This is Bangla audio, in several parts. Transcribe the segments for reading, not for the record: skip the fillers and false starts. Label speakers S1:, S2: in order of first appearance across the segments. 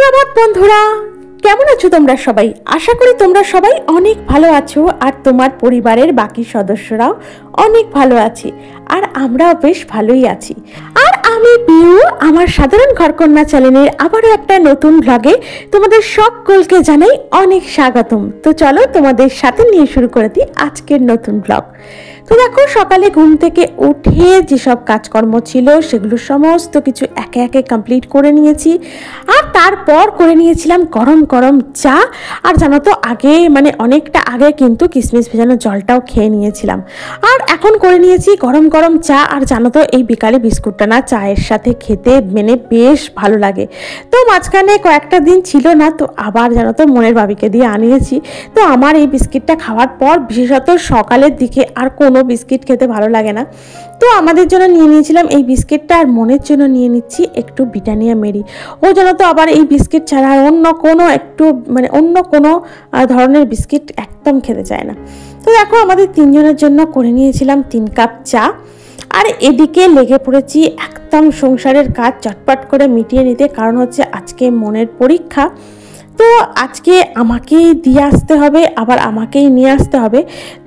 S1: সুপ্রভাত বন্ধুরা, কেমন আছো তোমরা সবাই? আশা করি তোমরা সবাই অনেক ভালো আছো আর তোমার পরিবারের বাকি সদস্যরাও অনেক ভালো আছে আর আমরাও বেশ ভালোই আছি। আর আমি পিউ, আমার সাধারণ ঘরকন্যা চ্যানেলের আবারও একটা নতুন ব্লগে তোমাদের সকলকে জানাই অনেক স্বাগতম। তো চলো তোমাদের সাথে নিয়ে শুরু করে দিই আজকের নতুন ব্লগ। তো দেখো, সকালে ঘুম থেকে উঠে যেসব কাজকর্ম ছিল সেগুলো সমস্ত কিছু একে একে কমপ্লিট করে নিয়েছি। আর তারপর করে নিয়েছিলাম গরম গরম চা। আর জানো তো, অনেকটা আগে কিন্তু কিশমিশ ভেজানো জলটাও খেয়ে নিয়েছিলাম। আর এখন করে নিয়েছি গরম গরম চা। আর জানো তো, এই বিকালে বিস্কুটটা না চায়ের সাথে খেতে বেশ ভালো লাগে। তো মাঝখানে কয়েকটা দিন ছিল না, তো আবার জানো তো মনের ভাবিকে দিয়ে আনিয়েছি। তো আমার এই বিস্কিটটা খাওয়ার পর বিশেষত সকালের দিকে আর কোনো বিস্কিট খেতে ভালো লাগে না। তো আমাদের জন্য নিয়ে নিয়েছিলাম এই বিস্কিটটা, আর মনের জন্য নিয়ে নিচ্ছি একটু ব্রিটানিয়া মেরি। ও জানো তো আবার এই বিস্কিট ছাড়া অন্য কোনো ধরনের বিস্কিট একদম খেতে চায় না। তো দেখো, আমাদের তিনজনের জন্য করে নিয়েছিলাম 3 কাপ চা। আর এদিকে লেগে পড়েছি একদম সংসারের কাজ চটপট করে মিটিয়ে নিতে, কারণ হচ্ছে আজকে মনের পরীক্ষা। তো আজকে আমাকেই দিয়ে আসতে হবে, আবার আমাকেই নিয়ে আসতে হবে।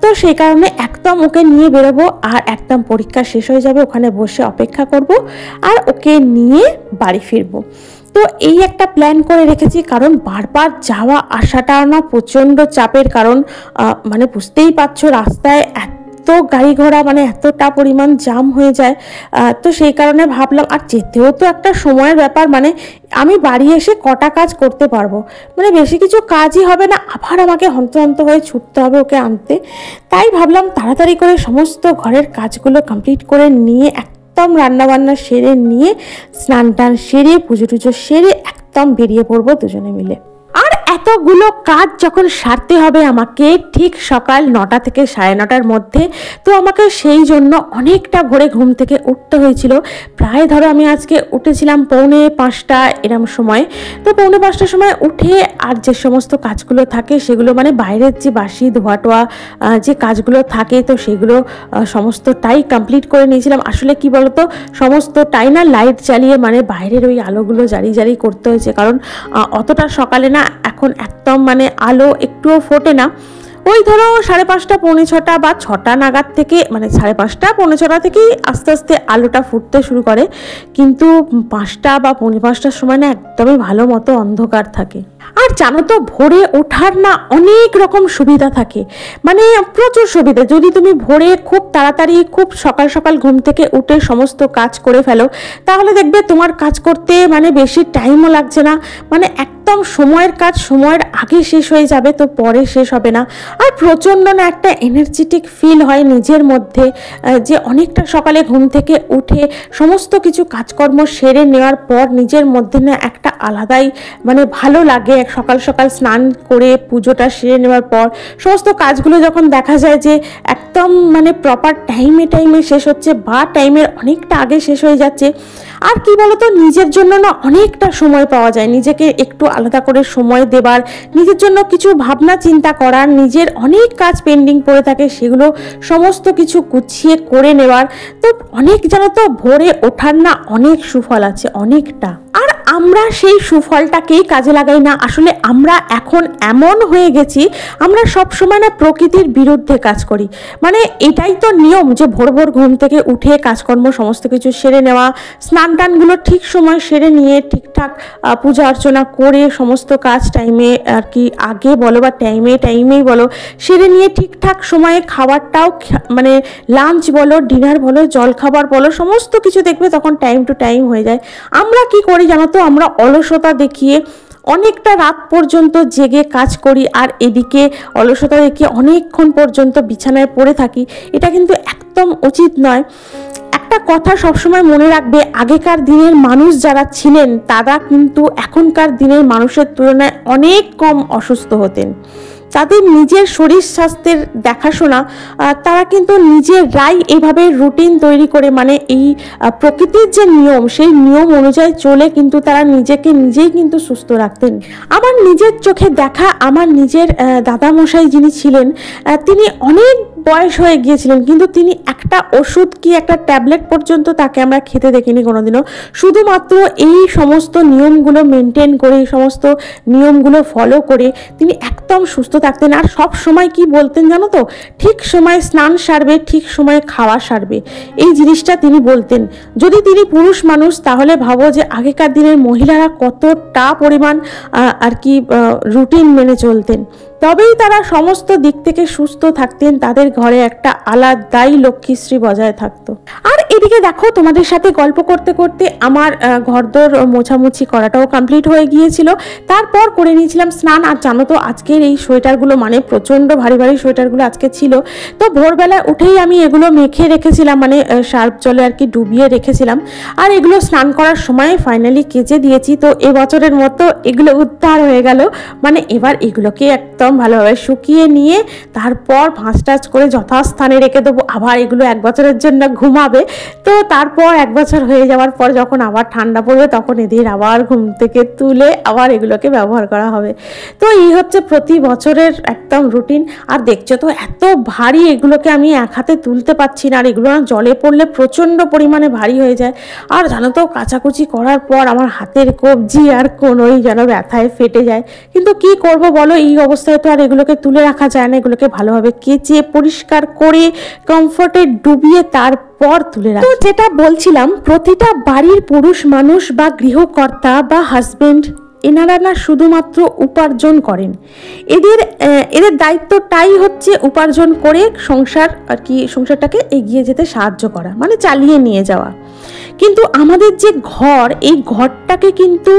S1: তো সেই কারণে একদম ওকে নিয়ে বেরোবো, আর একদম পরীক্ষা শেষ হয়ে যাবে ওখানে বসে অপেক্ষা করব, আর ওকে নিয়ে বাড়ি ফিরবো। তো এই একটা প্ল্যান করে রেখেছি, কারণ বারবার যাওয়া আসাটা না প্রচণ্ড চাপের। কারণ বুঝতেই পারছো, রাস্তায় এত গাড়ি ঘোড়া, এতটা পরিমাণ জাম হয়ে যায়। তো সেই কারণে ভাবলাম, আর যেতেও তো একটা সময়ের ব্যাপার। আমি বাড়ি এসে কটা কাজ করতে পারবো, বেশি কিছু কাজই হবে না, আবার আমাকে হন্তদন্ত হয়ে ছুটতে হবে ওকে আনতে। তাই ভাবলাম তাড়াতাড়ি করে সমস্ত ঘরের কাজগুলো কমপ্লিট করে নিয়ে, একদম রান্নাবান্না সেরে নিয়ে, স্নান টান সেরে, পুজো টুজো সেরে একদম বেরিয়ে পড়বো দুজনে মিলে। আর এতগুলো কাজ যখন সারতে হবে আমাকে ঠিক সকাল 9টা থেকে 9:30টার মধ্যে, তো আমাকে সেই জন্য অনেকটা ভোরে ঘুম থেকে উঠতে হয়েছিল। প্রায় ধরো আমি আজকে উঠেছিলাম 4:45 এরম সময়। তো 4:45টার সময় উঠে আর যে সমস্ত কাজগুলো থাকে সেগুলো, বাইরের যে বাসি ধোয়া টোয়া যে কাজগুলো থাকে, তো সেগুলো সমস্তটাই কমপ্লিট করে নিয়েছিলাম। আসলে কি বলতো, সমস্তটাই না লাইট জ্বালিয়ে, বাইরের ওই আলোগুলো জ্বালিয়ে করতে হয়েছে, কারণ অতটা সকালে না এখন একদম আলো একটুও ফোটে না। ওই ধরো 5:30, 6:45 বা 6টা নাগাদ থেকে, 5:30, 6:45 থেকেই আস্তে আস্তে আলোটা ফুটতে শুরু করে। কিন্তু 5টা বা 5:45টার সময় না একদমই ভালো মতো অন্ধকার থাকে। আর জানো তো, ভোরে ওঠার না অনেক রকম সুবিধা থাকে, প্রচুর সুবিধা। যদি তুমি ভোরে খুব তাড়াতাড়ি, খুব সকাল সকাল ঘুম থেকে উঠে সমস্ত কাজ করে ফেলো, তাহলে দেখবে তোমার কাজ করতে বেশি টাইমও লাগছে না। একদম সময়ের কাজ সময়ের আগে শেষ হয়ে যাবে, তো পরে শেষ হবে না। আর প্রচণ্ড না একটা এনার্জেটিক ফিল হয় নিজের মধ্যে, যে অনেকটা সকালে ঘুম থেকে উঠে সমস্ত কিছু কাজকর্ম সেরে নেওয়ার পর নিজের মধ্যে না একটা আলাদাই ভালো লাগে। সকাল সকাল স্নান করে পুজোটা সেরে নেওয়ার পর সমস্ত কাজগুলো যখন দেখা যায় যে একদম প্রপার টাইমে শেষ হচ্ছে, বা টাইমের অনেকটা আগে শেষ হয়ে যাচ্ছে। আর কি বলতো, নিজের জন্য না অনেকটা সময় পাওয়া যায়, নিজেকে একটু আলাদা করে সময় দেবার, নিজের জন্য কিছু ভাবনা চিন্তা করার, নিজের অনেক কাজ পেন্ডিং পড়ে থাকে সেগুলো সমস্ত কিছু গুছিয়ে করে নেওয়ার। তো অনেক জানো তো, ভোরে ওঠার না অনেক সুফল আছে, অনেকটা। আর আমরা সেই সুফলটাকেই কাজে লাগাই না। আসলে আমরা এখন এমন হয়ে গেছি, আমরা সব সময় না প্রকৃতির বিরুদ্ধে কাজ করি। এটাই তো নিয়ম, যে ভোর ভোর ঘুম থেকে উঠে কাজকর্ম সমস্ত কিছু সেরে নেওয়া, স্নান টানগুলো ঠিক সময় সেরে নিয়ে ঠিকঠাক পূজা অর্চনা করে সমস্ত কাজ টাইমে, আর কি আগে বলো বা টাইমেই বলো, সেরে নিয়ে ঠিকঠাক সময়ে খাবারটাও, লাঞ্চ বলো, ডিনার বলো, জলখাবার বলো, সমস্ত কিছু দেখবে তখন টাইম টু টাইম হয়ে যায়। আমরা কি করি জানো তো, আমরা অলসতা দেখিয়ে অনেকটা রাত পর্যন্ত জেগে কাজ করি, আর এদিকে অলসতা দেখিয়ে অনেকক্ষণ পর্যন্ত বিছানায় পড়ে থাকি। এটা কিন্তু একদম উচিত নয়। একটা কথা সবসময় মনে রাখবে, আগেকার দিনের মানুষ যারা ছিলেন তারা কিন্তু এখনকার দিনের মানুষের তুলনায় অনেক কম অসুস্থ হতেন। তাদের নিজের শরীর স্বাস্থ্যের দেখাশোনা তারা কিন্তু নিজেরাই এইভাবে রুটিন তৈরি করে, এই প্রকৃতির যে নিয়ম, সেই নিয়ম অনুযায়ী চলে কিন্তু তারা নিজেই কিন্তু সুস্থ রাখতেন। আমার নিজের চোখে দেখা, আমার নিজের দাদামশাই যিনি ছিলেন, তিনি অনেক বয়স হয়ে গিয়েছিলেন, কিন্তু তিনি একটা ওষুধ কি একটা ট্যাবলেট পর্যন্ত তাকে আমরা খেতে দেখিনি কোনোদিনও। শুধুমাত্র এই সমস্ত নিয়মগুলো মেনটেন করে, এই সমস্ত নিয়মগুলো ফলো করে তিনি একদম সুস্থ থাকতেন। আর সব সময় কি বলতেন জানো তো, ঠিক সময় স্নান সারবে, ঠিক সময়ে খাওয়া সারবে, এই জিনিসটা তিনি বলতেন। যদি তিনি পুরুষ মানুষ তাহলে ভাবো যে আগেকার দিনের মহিলারা কতটা পরিমাণ আর কি রুটিন মেনে চলতেন, তবেই তারা সমস্ত দিক থেকে সুস্থ থাকতেন, তাদের ঘরে একটা আলাদাই লক্ষ্মীশ্রী বজায় থাকতো। আর এদিকে দেখো, তোমাদের সাথে গল্প করতে করতে আমার ঘরদোর মোছামুছি করাটাও কমপ্লিট হয়ে গিয়েছিল। তারপর করে নিয়েছিলাম স্নান। আর জানো তো আজকের এই সোয়েটারগুলো, মানে প্রচণ্ড ভারী ভারী সোয়েটারগুলো আজকে ছিল, তো ভোরবেলা উঠেই আমি এগুলো মেখে রেখেছিলাম, মানে সার্ফ জলে আর কি ডুবিয়ে রেখেছিলাম। আর এগুলো স্নান করার সময় ফাইনালি কেচে দিয়েছি। তো এবছরের মতো এগুলো উদ্ধার হয়ে গেল। মানে এবার এগুলোকে একদম ভালোভাবে শুকিয়ে নিয়ে তারপর ভাঁজ টাজ করে যথাস্থানে রেখে দেবো। আবার এগুলো 1 বছরের জন্য ঘুমাবে। তো তারপর 1 বছর হয়ে যাওয়ার পর যখন আবার ঠান্ডা পড়বে তখন এদের আবার ঘুম থেকে তুলে আবার এগুলোকে ব্যবহার করা হবে। তো এই হচ্ছে প্রতি বছরের একদম রুটিন। আর দেখছো তো এত ভারী, এগুলোকে আমি এক হাতে তুলতে পারছি না। আর এগুলো না জলে পড়লে প্রচণ্ড পরিমাণে ভারী হয়ে যায়। আর জানো তো কাচাকুচি করার পর আমার হাতের কবজি আর কোনোই যেন ব্যথায় ফেটে যায়। কিন্তু কি করব বলো, এই অবস্থায় তো আর এগুলোকে তুলে রাখা যায় না। এগুলোকে ভালোভাবে কেচে পরিষ্কার করে কমফোর্টে ডুবিয়ে তারপর তুলে রাখি। তো যেটা বলছিলাম, প্রতিটা বাড়ির পুরুষ মানুষ বা গৃহকর্তা বা হাজবেন্ড, এনারা না শুধুমাত্র উপার্জন করেন, এদের দায়িত্বটাই হচ্ছে উপার্জন করে সংসার আর কি সংসারটাকে এগিয়ে যেতে সাহায্য করা, মানে চালিয়ে নিয়ে যাওয়া। কিন্তু আমাদের যে ঘর, এই ঘরটাকে কিন্তু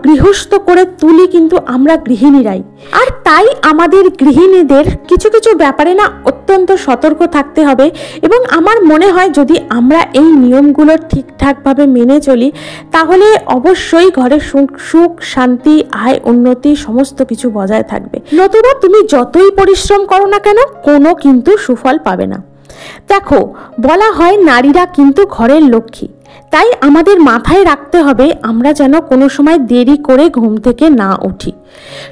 S1: গৃহস্থ করে তুলি কিন্তু আমরা গৃহিণীরাই। আর তাই আমাদের গৃহিণীদের কিছু কিছু ব্যাপারে না অত্যন্ত সতর্ক থাকতে হবে। এবং আমার মনে হয় যদি আমরা এই নিয়মগুলো ঠিকঠাকভাবে মেনে চলি তাহলে অবশ্যই ঘরে সুখ শান্তি, আয়, উন্নতি সমস্ত কিছু বজায় থাকবে। নতুবা তুমি যতই পরিশ্রম করো না কেন, কোনো কিন্তু সুফল পাবে না। দেখো, বলা হয় নারীরা কিন্তু ঘরের লক্ষ্মী। তাই আমাদের মাথায় রাখতে হবে আমরা যেন কোনো সময় দেরি করে ঘুম থেকে না উঠি।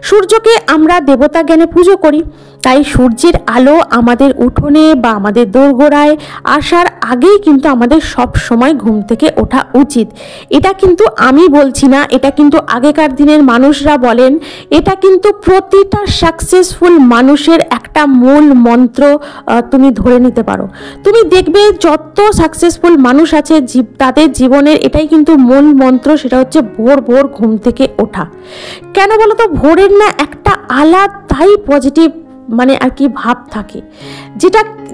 S1: সূর্যকে আমরা দেবতা জ্ঞানে পুজো করি, তাই সূর্যের আলো আমাদের উঠোনে বা আমাদের দোরগোড়ায় আসার আগেই কিন্তু আমাদের সব সময় ঘুম থেকে ওঠা উচিত। এটা কিন্তু আমি বলছি না, এটা কিন্তু আগেকার দিনের মানুষরা বলেন। এটা কিন্তু প্রতিটা সাকসেসফুল মানুষের একটা মূল মন্ত্র তুমি ধরে নিতে পারো। তুমি দেখবে যত সাকসেসফুল মানুষ আছে তাদের জীবনের এটাই কিন্তু মূল মন্ত্র, সেটা হচ্ছে ভোর ভোর ঘুম থেকে ওঠা। কেন বলো তো, ভোরের না একটা আলাদাই পজিটিভ মানে আর কি ভাব থাকে,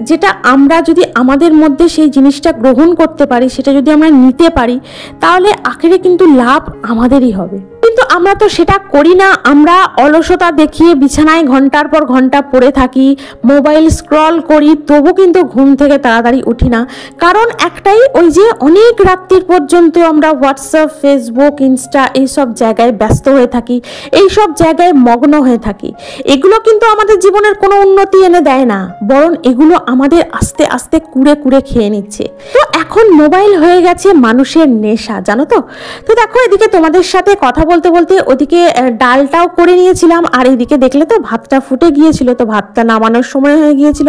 S1: যেটা আমরা যদি আমাদের মধ্যে সেই জিনিসটা গ্রহণ করতে পারি, সেটা যদি আমরা নিতে পারি, তাহলে আখেরে কিন্তু লাভ আমাদেরই হবে। কিন্তু আমরা তো সেটা করি না। আমরা অলসতা দেখিয়ে বিছানায় ঘন্টার পর ঘন্টা পড়ে থাকি, মোবাইল স্ক্রল করি, তবু কিন্তু ঘুম থেকে তাড়াতাড়ি উঠি না। কারণ একটাই, ওই যে অনেক রাত্রির পর্যন্ত আমরা হোয়াটসঅ্যাপ, ফেসবুক, ইনস্টা এইসব জায়গায় ব্যস্ত হয়ে থাকি, এইসব জায়গায় মগ্ন হয়ে থাকি। এগুলো কিন্তু আমাদের জীবনের কোনো উন্নতি এনে দেয় না, বরং এগুলো আমাদের আস্তে আস্তে কুড়ে কুড়ে খেয়ে নিচ্ছে। তো এখন মোবাইল হয়ে গেছে মানুষের নেশা, জানো তো। তো দেখো, এদিকে তোমাদের সাথে কথা বলতে বলতে ওদিকে ডালটাও করে নিয়েছিলাম, আর এদিকে দেখলে তো ভাতটা ফুটে গিয়েছিল, তো ভাতটা নামানোর সময় হয়ে গিয়েছিল,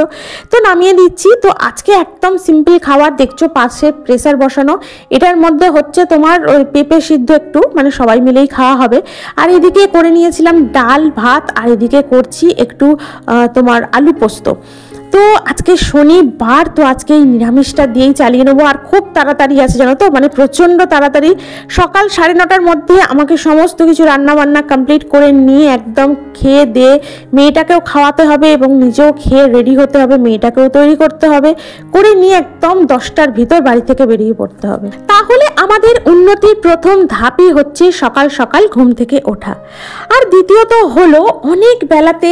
S1: তো নামিয়ে দিচ্ছি। তো আজকে একদম সিম্পল খাবার, দেখছো পাশে প্রেসার বসানো, এটার মধ্যে হচ্ছে তোমার ওই পেঁপে সিদ্ধ একটু, মানে সবাই মিলেই খাওয়া হবে। আর এদিকে করে নিয়েছিলাম ডাল ভাত, আর এদিকে করছি একটু তোমার আলু পোস্ত। তো আজকে শনিবার, তো আজকে এই নিরামিষটা দিয়েই চালিয়ে নেবো। আর খুব তাড়াতাড়ি আছে জানো তো, মানে প্রচণ্ড তাড়াতাড়ি। সকাল 9:30টার মধ্যে আমাকে সমস্ত কিছু রান্না বান্না কমপ্লিট করে নিয়ে একদম খেয়ে দিয়ে মেয়েটাকেও খাওয়াতে হবে এবং নিজেও খেয়ে রেডি হতে হবে, মেয়েটাকেও তৈরি করতে হবে, করে নিয়ে একদম 10টার ভিতর বাড়ি থেকে বেরিয়ে পড়তে হবে। তাহলে আমাদের উন্নতির প্রথম ধাপই হচ্ছে সকাল সকাল ঘুম থেকে ওঠা। আর দ্বিতীয়ত হলো, অনেক বেলাতে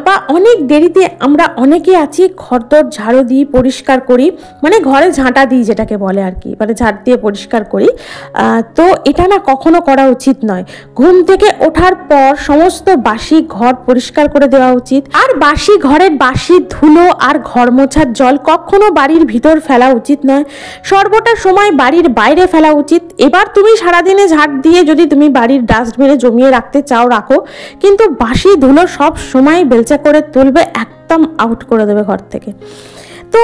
S1: বা অনেক দেরিতে আমরা অনেকে আছি ঘরদোর ঝাড়ু দিই, পরিষ্কার করি, মানে ঘরে ঝাঁটা দিই যেটাকে বলে আর কি, মানে ঝাড় দিয়ে পরিষ্কার করি। তো এটা না কখনো করা উচিত নয়। ঘুম থেকে ওঠার পর সমস্ত বাসি ঘর পরিষ্কার করে দেওয়া উচিত। আর বাসি ঘরের বাসি ধুলো আর ঘর মোছার জল কখনো বাড়ির ভিতর ফেলা উচিত নয়, সর্বটা সময় বাড়ির বাইরে ফেলা উচিত। এবার তুমি সারাদিনে ঝাড় দিয়ে যদি তুমি বাড়ির ডাস্টবিনে জমিয়ে রাখতে চাও রাখো, কিন্তু বাসি ধুলো সব সময় বেলচা করে তুলবে, একদম আউট করে দেবে ঘর থেকে। তো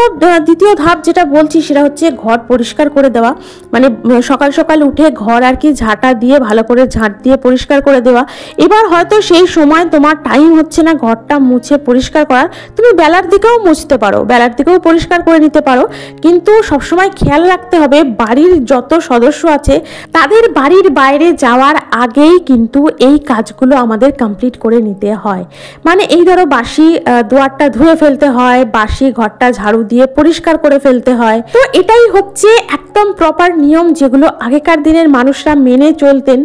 S1: দ্বিতীয় ধাপ যেটা বলছি সেটা হচ্ছে ঘর পরিষ্কার করে দেওয়া, মানে সকাল সকাল উঠে ঘর আর কি ঝাঁটা দিয়ে ভালো করে ঝাঁট দিয়ে পরিষ্কার করে দেওয়া। এবার হয়তো সেই সময় তোমার টাইম হচ্ছে না ঘরটা মুছে পরিষ্কার করার, তুমি বেলার দিকেও মুছতে পারো, বেলার দিকেও পরিষ্কার করে নিতে পারো, কিন্তু সবসময় খেয়াল রাখতে হবে বাড়ির যত সদস্য আছে তাদের বাড়ির বাইরে যাওয়ার আগেই কিন্তু এই কাজগুলো আমাদের কমপ্লিট করে নিতে হয়। মানে এই ধরো বাসি দুয়ারটা ধুয়ে ফেলতে হয়, বাসি ঘরটা ঝাড়ু দিয়ে পরিষ্কার করে ফেলতে হয়। তো এটাই হচ্ছে একদম প্রপার নিয়ম যেগুলো আগেকার দিনের মানুষরা মেনে চলতেন,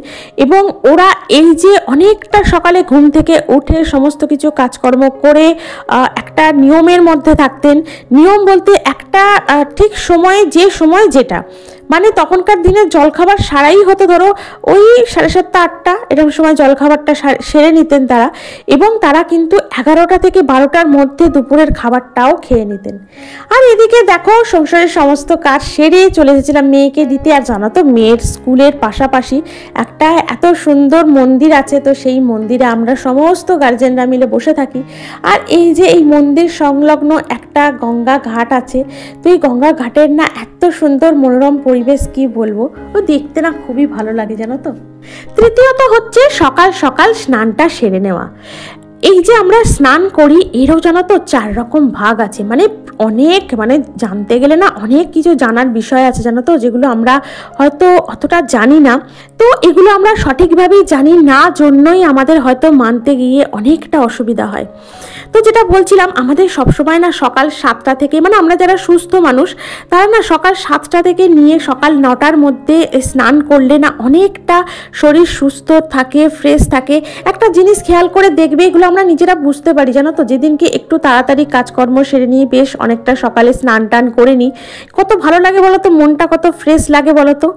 S1: এবং ওরা এই যে অনেকটা সকালে ঘুম থেকে উঠে সমস্ত কিছু কাজকর্ম করে একটা নিয়মের মধ্যে থাকতেন। নিয়ম বলতে একটা ঠিক সময়ে যে সময় যেটা, মানে তখনকার দিনে জলখাবার সারাই হতো ধরো ওই 7:30 8টা এরকম সময় জলখাবারটা সেরে নিতেন তারা, এবং তারা কিন্তু 11টা থেকে 12টার মধ্যে দুপুরের খাবারটাও খেয়ে নিতেন। আর এদিকে দেখো সংসারের সমস্ত কাজ সেরে চলে এসেছিলাম মেয়েকে দিতে। আর জানো তো মেয়ের স্কুলের পাশাপাশি একটা এত সুন্দর মন্দির আছে, তো সেই মন্দিরে আমরা সমস্ত গার্জেনরা মিলে বসে থাকি। আর এই যে এই মন্দির সংলগ্ন একটা গঙ্গা ঘাট আছে, তো এই গঙ্গা ঘাটের না এত সুন্দর মনোরম পরিবেশ কি বলবো, ও দেখতে না খুবই ভালো লাগে জানো তো। তৃতীয়ত হচ্ছে সকাল সকাল স্নানটা সেরে নেওয়া। এই যে আমরা স্নান করি এরও জানো তো 4 রকম ভাগ আছে, মানে অনেক, মানে জানতে গেলে না অনেক কিছু জানার বিষয় আছে জানো তো, যেগুলো আমরা হয়তো অতটা জানি না। তো এগুলো আমরা সঠিকভাবেই জানি না জন্যই আমাদের হয়তো মানতে গিয়ে অনেকটা অসুবিধা হয়। তো যেটা বলছিলাম, আমাদের সবসময় না সকাল 7টা থেকে, মানে আমরা যারা সুস্থ মানুষ তারা না সকাল 7টা থেকে নিয়ে সকাল 9টার মধ্যে স্নান করলে না অনেকটা শরীর সুস্থ থাকে, ফ্রেশ থাকে। একটা জিনিস খেয়াল করে দেখবে, এগুলো আমরা নিজেরা বুঝতে পারি জানো তো, যেদিনকে একটু তাড়াতাড়ি কাজকর্ম সেরে নিয়ে বেশ অনেকটা সকালে স্নান টান করে নিই, কত ভালো লাগে বলো তো, মনটা কত ফ্রেশ লাগে বলো তো,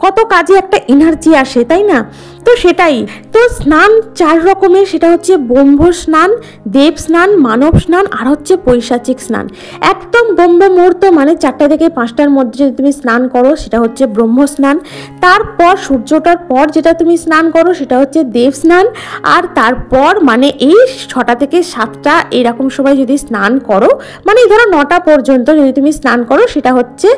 S1: কত কাজে একটা এনার্জি আসে, তাই না? তো সেটাই তো, স্নান 4 রকমের, সেটা হচ্ছে ব্রহ্ম স্নান, দেব স্নান, মানব স্নান, আর হচ্ছে পৈশাচিক স্নান। একদম ব্রহ্ম মুহূর্ত মানে 4টা থেকে 5টার মধ্যে যদি তুমি স্নান করো সেটা হচ্ছে ব্রহ্ম স্নান। তারপর সূর্যটার পর যেটা তুমি স্নান করো সেটা হচ্ছে দেব স্নান। আর তারপর মানে এই 6টা থেকে 7টা এরকম সময় যদি স্নান করো, মানে ধরো 9টা পর্যন্ত যদি তুমি স্নান করো সেটা হচ্ছে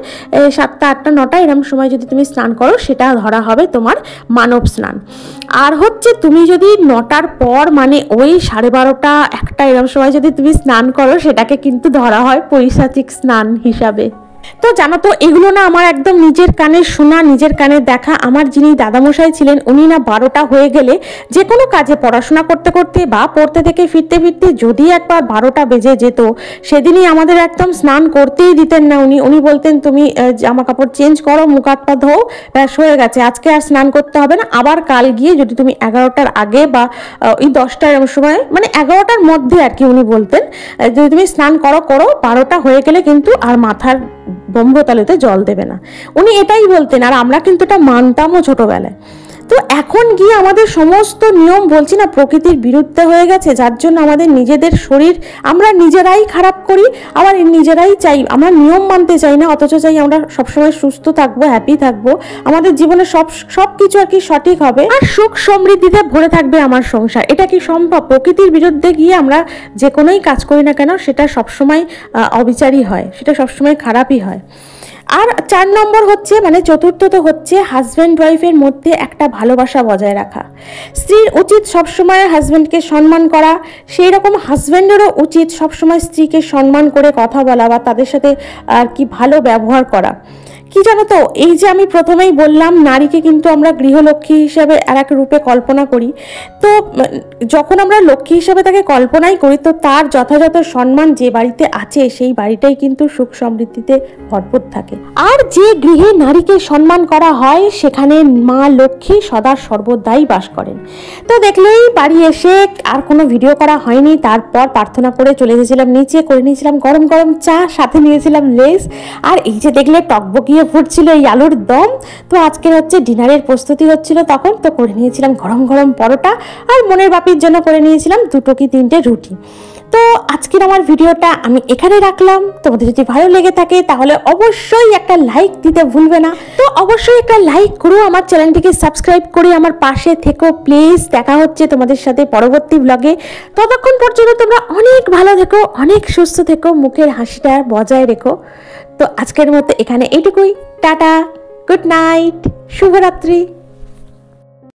S1: 7টা 8টা 9টা এরকম সময় যদি তুমি স্নান করো সেটা ধরা হবে তোমার মানব স্নান। আর হচ্ছে তুমি যদি 9টার পর মানে ওই 12:30 1টা এরকম সময় যদি তুমি স্নান করো সেটাকে কিন্তু ধরা হয় পৈশাচিক স্নান হিসাবে। তো জানো তো এগুলো না আমার একদম নিজের কানে শোনা, নিজের কানে দেখা। আমার যিনি দাদামশাই ছিলেন উনি না 12টা হয়ে গেলে যে কোনো কাজে পড়াশোনা করতে করতে বা পড়তে থেকে ফিরতে ফিরতে যদি একবার 12টা বেজে যেত, সেদিনই আমাদের একদম স্নান করতেই দিতেন না উনি বলতেন তুমি জামা কাপড় চেঞ্জ করো, মুখ হাত পা ধোও, ব্যাস হয়ে গেছে, আজকে আর স্নান করতে হবে না। আবার কাল গিয়ে যদি তুমি 11টার আগে বা ওই 10টার সময় মানে 11টার মধ্যে আর কি উনি বলতেন যদি তুমি স্নান করো 12টা হয়ে গেলে কিন্তু আর মাথার ব্রহ্মতালুতে জল দেবে না, উনি এটাই বলতেন। আর আমরা কিন্তু এটা মানতামও ছোটবেলায়। তো এখন গিয়ে আমাদের সমস্ত নিয়ম বলছি না প্রকৃতির বিরুদ্ধে হয়ে গেছে, যার জন্য আমাদের নিজেদের শরীর আমরা নিজেরাই খারাপ করি, আবার নিজেরাই চাই আমরা নিয়ম মানতে চাই না, অথচ চাই আমরা সবসময় সুস্থ থাকবো, হ্যাপি থাকবো, আমাদের জীবনে সব কিছু আর কি সঠিক হবে, আর সুখ সমৃদ্ধিতে ভরে থাকবে আমার সংসার। এটা কি সম্ভব? প্রকৃতির বিরুদ্ধে গিয়ে আমরা যে কোনোই কাজ করি না কেন সেটা সবসময় অবিচারই হয়, সেটা সবসময় খারাপই হয়। আর 4 নম্বর হচ্ছে মানে চতুর্থত হচ্ছে হাজব্যান্ড ওয়াইফের মধ্যে একটা ভালোবাসা বজায় রাখা। স্ত্রীর উচিত সবসময় হাজব্যান্ডকে সম্মান করা, সেই রকম হাজব্যান্ডেরও উচিত সবসময় স্ত্রীকে সম্মান করে কথা বলা বা তাদের সাথে আর কি ভালো ব্যবহার করা। কি জানো তো, এই যে আমি প্রথমেই বললাম নারীকে কিন্তু আমরা গৃহলক্ষ্মী হিসাবে আর এক রূপে কল্পনা করি। তো যখন আমরা লক্ষ্মী হিসাবে তাকে কল্পনাই করি, তো তার যথাযথ সম্মান যে বাড়িতে আছে সেই বাড়িটাই কিন্তু সুখ সমৃদ্ধিতে ভরপুর থাকে। আর যে গৃহে নারীকে সম্মান করা হয় সেখানে মা লক্ষ্মী সদা সর্বদাই বাস করেন। তো দেখলেই বাড়ি এসে আর কোনো ভিডিও করা হয়নি, তারপর প্রার্থনা করে চলে এসেছিলাম নিচে, করে নিয়েছিলাম গরম গরম চা, সাথে নিয়েছিলাম লেস। আর এই যে দেখলে টকবকিয়ে ফুটছিল এই আলুর দম। তো আজকের হচ্ছে ডিনারের প্রস্তুতি হচ্ছিল তখন, তো করে নিয়েছিলাম গরম গরম পরোটা, আর মনের বাপির জন্য করে নিয়েছিলাম 2 কি 3টে রুটি। তো আজকের আমার ভিডিওটা আমি এখানে রাখলাম। তোমাদের যদি ভালো লেগে থাকে তাহলে অবশ্যই একটা লাইক দিতে ভুলবে না। তো অবশ্যই একটা লাইক করো, আমার চ্যানেলটিকে সাবস্ক্রাইব করে আমার পাশে থেকো প্লিজ। দেখা হচ্ছে তোমাদের সাথে পরবর্তী ব্লগে। ততক্ষণ পর্যন্ত তোমরা অনেক ভালো থেকো, অনেক সুস্থ থেকো, মুখের হাসিটা বজায় রেখো। তো আজকের মতো এখানে এইটুকুই। টাটা, গুড নাইট, শুভরাত্রি।